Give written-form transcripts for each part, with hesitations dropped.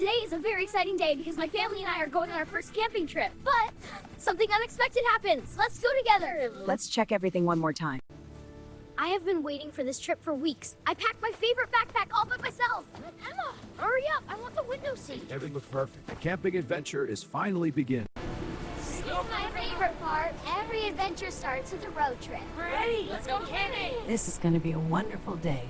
Today is a very exciting day because my family and I are going on our first camping trip. But something unexpected happens. Let's go together. Let's check everything one more time. I have been waiting for this trip for weeks. I packed my favorite backpack all by myself. Emma, hurry up. I want the window seat. Everything looks perfect. The camping adventure is finally begin. This is my favorite part. Every adventure starts with a road trip. Ready? Let's go camping! This is going to be a wonderful day.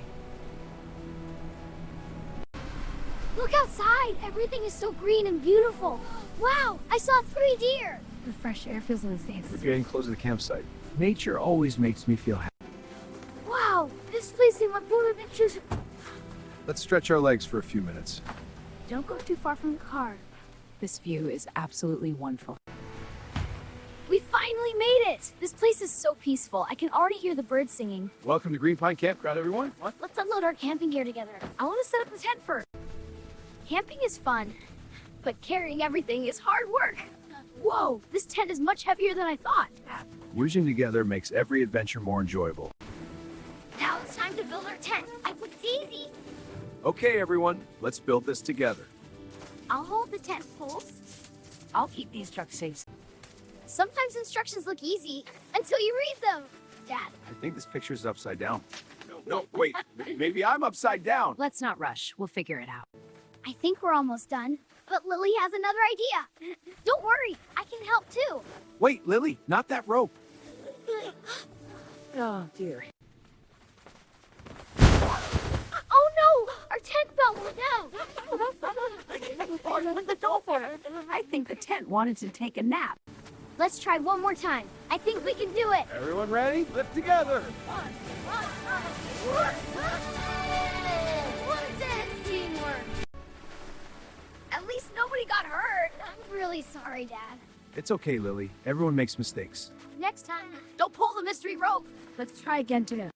Look outside. Everything is so green and beautiful. Wow, I saw 3 deer. The fresh air feels in the face. We're getting close to the campsite. Nature always makes me feel happy. Wow, this place is my polar pictures. Let's stretch our legs for a few minutes. Don't go too far from the car. This view is absolutely wonderful. We finally made it. This place is so peaceful. I can already hear the birds singing. Welcome to Green Pine Campground, everyone. What? Let's unload our camping gear together. I want to set up the tent first. Camping is fun, but carrying everything is hard work. Whoa, this tent is much heavier than I thought. Working together makes every adventure more enjoyable. Now it's time to build our tent. I think it's easy. Okay, everyone, let's build this together. I'll hold the tent poles. I'll keep these trucks safe. Sometimes instructions look easy until you read them. Dad, I think this picture is upside down. No, wait. Maybe I'm upside down. Let's not rush. We'll figure it out. I think we're almost done. But Lily has another idea. Don't worry, I can help too. Wait, Lily, not that rope. Oh, dear. Oh no, our tent fell down. I think the tent wanted to take a nap. Let's try one more time. I think we can do it. Everyone ready? Lift together. What is teamwork? At least nobody got hurt. I'm really sorry, Dad. It's okay, Lily. Everyone makes mistakes. Next time, don't pull the mystery rope. Let's try again together.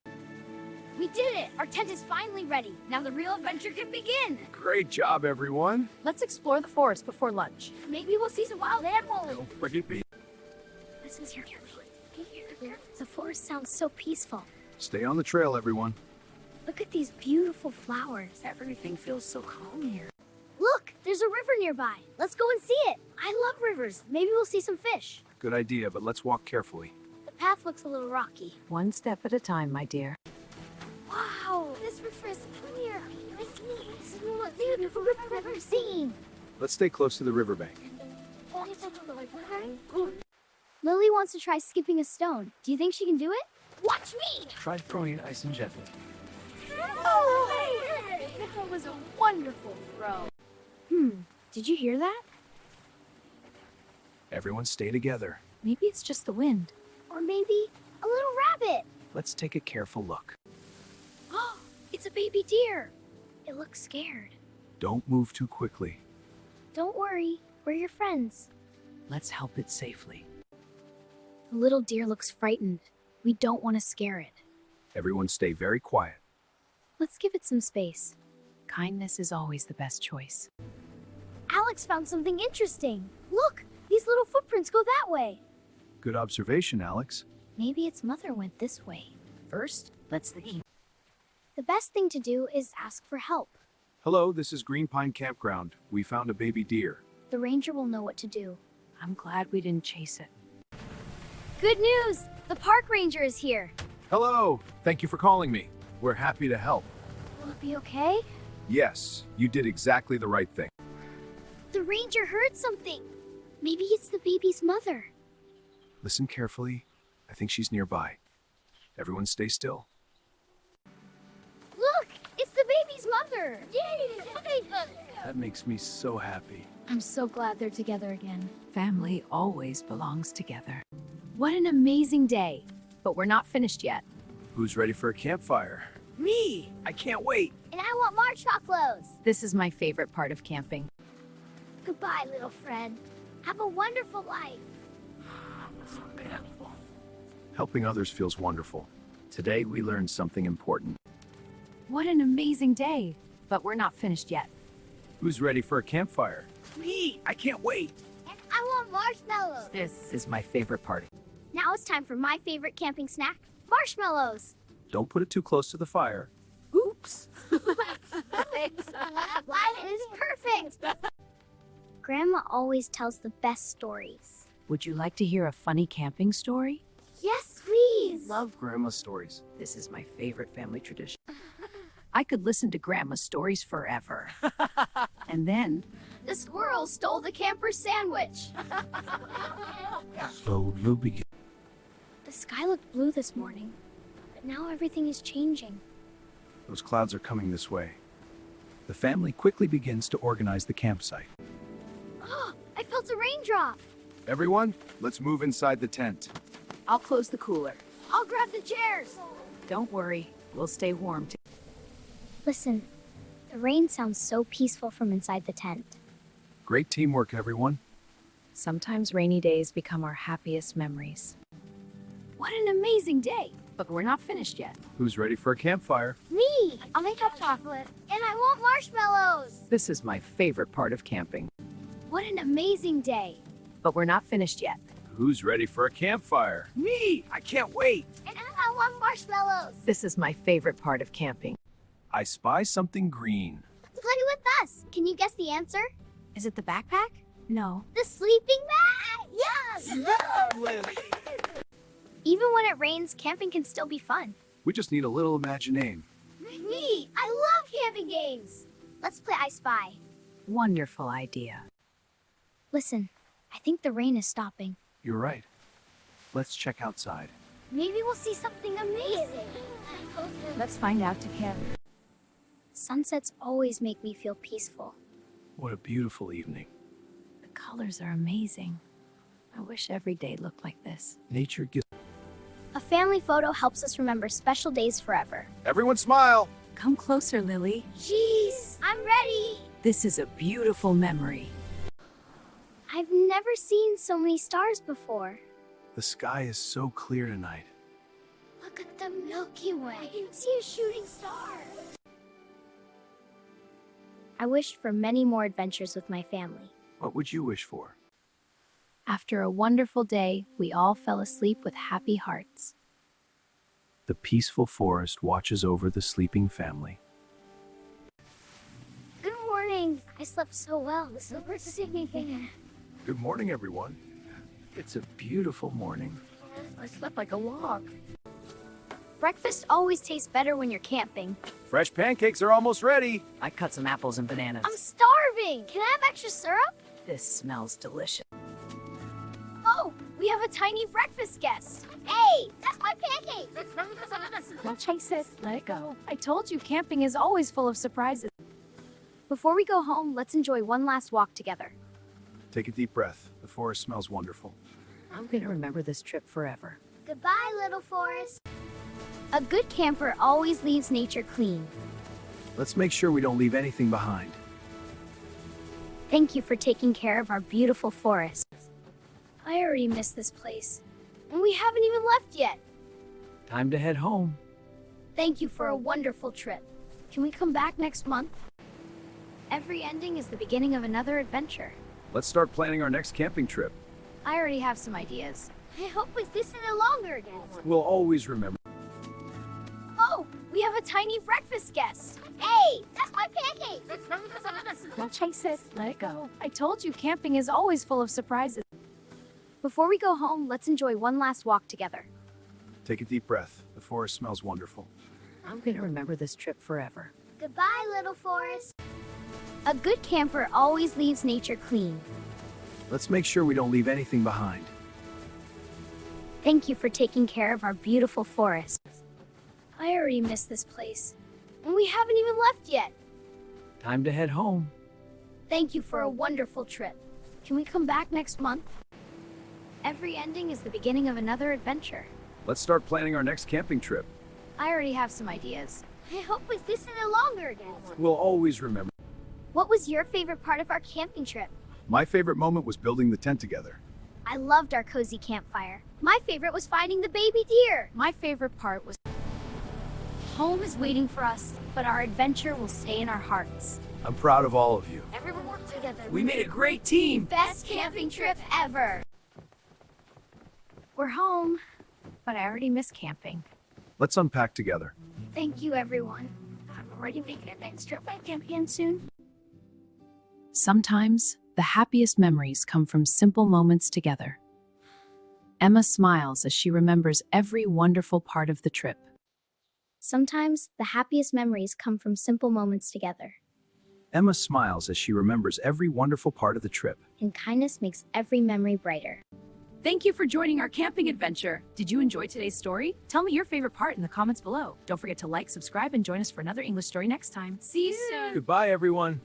We did it. Our tent is finally ready. Now the real adventure can begin. Great job, everyone. Let's explore the forest before lunch. Maybe we'll see some wild animals. Forget me. This is your gift. The forest sounds so peaceful. Stay on the trail, everyone. Look at these beautiful flowers. Everything feels so calm here. Look, there's a river nearby. Let's go and see it. I love rivers. Maybe we'll see some fish. Good idea, but let's walk carefully. The path looks a little rocky. One step at a time, my dear. Wow, this river is clear. This is the most beautiful river I've ever seen. Let's stay close to the riverbank. Lily wants to try skipping a stone. Do you think she can do it? Watch me! Try throwing it nice and gently. Oh, that was a wonderful throw. Did you hear that? Everyone stay together. Maybe it's just the wind. Or maybe a little rabbit. Let's take a careful look. Oh, it's a baby deer. It looks scared. Don't move too quickly. Don't worry, we're your friends. Let's help it safely. The little deer looks frightened. We don't want to scare it. Everyone stay very quiet. Let's give it some space. Kindness is always the best choice. Alex found something interesting. Look, these little footprints go that way. Good observation, Alex. Maybe its mother went this way. First, let's think. The best thing to do is ask for help. Hello, this is Green Pine Campground. We found a baby deer. The ranger will know what to do. I'm glad we didn't chase it. Good news! The park ranger is here. Hello! Thank you for calling me. We're happy to help. Will it be okay? Yes, you did exactly the right thing. The ranger heard something. Maybe it's the baby's mother. Listen carefully. I think she's nearby. Everyone stay still. Look! It's the baby's mother! Yay! That makes me so happy. I'm so glad they're together again. Family always belongs together. What an amazing day. But we're not finished yet. Who's ready for a campfire? Me! I can't wait! And I want marshmallows. This is my favorite part of camping. Goodbye, little friend. Have a wonderful life. Helping others feels wonderful. Today we learned something important. What an amazing day. But we're not finished yet. Who's ready for a campfire? Me! I can't wait! And I want marshmallows. This is my favorite part. Now it's time for my favorite camping snack, marshmallows. Don't put it too close to the fire. Oops. That is perfect. Grandma always tells the best stories. Would you like to hear a funny camping story? Yes, please. Love Grandma's stories. This is my favorite family tradition. I could listen to Grandma's stories forever. And then, The squirrel stole the camper's sandwich. So we'll begin. The sky looked blue this morning, but now everything is changing. Those clouds are coming this way. The family quickly begins to organize the campsite. I felt a raindrop. Everyone, let's move inside the tent. I'll close the cooler. I'll grab the chairs. Don't worry, we'll stay warm. Listen, the rain sounds so peaceful from inside the tent. Great teamwork, everyone. Sometimes rainy days become our happiest memories. What an amazing day! But we're not finished yet. Who's ready for a campfire? Me! I'll make hot chocolate. And I want marshmallows. This is my favorite part of camping. What an amazing day. But we're not finished yet. Who's ready for a campfire? Me! I can't wait! And I want marshmallows. This is my favorite part of camping. I spy something green. Play with us. Can you guess the answer? Is it the backpack? No. The sleeping bag! Yes! Even when it rains, camping can still be fun. We just need a little imagination. Me! I love camping games. Let's play I Spy. Wonderful idea. Listen, I think the rain is stopping. You're right. Let's check outside. Maybe we'll see something amazing. Let's find out together. Sunsets always make me feel peaceful. What a beautiful evening. The colors are amazing. I wish every day looked like this. Nature gives. A family photo helps us remember special days forever. Everyone smile! Come closer, Lily. Jeez, I'm ready. This is a beautiful memory. I've never seen so many stars before. The sky is so clear tonight. Look at the Milky Way. I can see a shooting star. I wished for many more adventures with my family. What would you wish for? After a wonderful day, we all fell asleep with happy hearts. The peaceful forest watches over the sleeping family. Good morning. I slept so well. The silver singing. Good morning, everyone. It's a beautiful morning. I slept like a log. Breakfast always tastes better when you're camping. Fresh pancakes are almost ready. I cut some apples and bananas. I'm starving. Can I have extra syrup? This smells delicious. Oh, we have a tiny breakfast guest. Hey, that's my pancake. Don't chase it. Let it go. I told you camping is always full of surprises. Before we go home, let's enjoy one last walk together. Take a deep breath. The forest smells wonderful. I'm gonna remember this trip forever. Goodbye, little forest. A good camper always leaves nature clean. Let's make sure we don't leave anything behind. Thank you for taking care of our beautiful forest. I already miss this place, and we haven't even left yet. Time to head home. Thank you for a wonderful trip. Can we come back next month? Every ending is the beginning of another adventure. Let's start planning our next camping trip. I already have some ideas. I hope it's this and longer again. We'll always remember. Oh, we have a tiny breakfast guest. Hey, that's my pancake. Don't chase it. Let it go. I told you camping is always full of surprises. Before we go home, let's enjoy one last walk together. Take a deep breath. The forest smells wonderful. I'm gonna remember this trip forever. Goodbye, little forest. A good camper always leaves nature clean. Let's make sure we don't leave anything behind. Thank you for taking care of our beautiful forest. I already miss this place, and we haven't even left yet. Time to head home. Thank you for a wonderful trip. Can we come back next month? Every ending is the beginning of another adventure. Let's start planning our next camping trip. I already have some ideas. I hope it's this and longer again. We'll always remember. What was your favorite part of our camping trip? My favorite moment was building the tent together. I loved our cozy campfire. My favorite was finding the baby deer. My favorite part was home is waiting for us, but our adventure will stay in our hearts. I'm proud of all of you. Everyone worked together. We made a great team. Best camping trip ever. We're home, but I already miss camping. Let's unpack together. Thank you, everyone. I'm already making a next trip. I camp again soon. Sometimes the happiest memories come from simple moments together. Emma smiles as she remembers every wonderful part of the trip. Sometimes the happiest memories come from simple moments together, Emma smiles as she remembers every wonderful part of the trip. and kindness makes every memory brighter. Thank you for joining our camping adventure. Did you enjoy today's story? Tell me your favorite part in the comments below. Don't forget to like, subscribe, and join us for another English story next time. See you soon. Goodbye, everyone.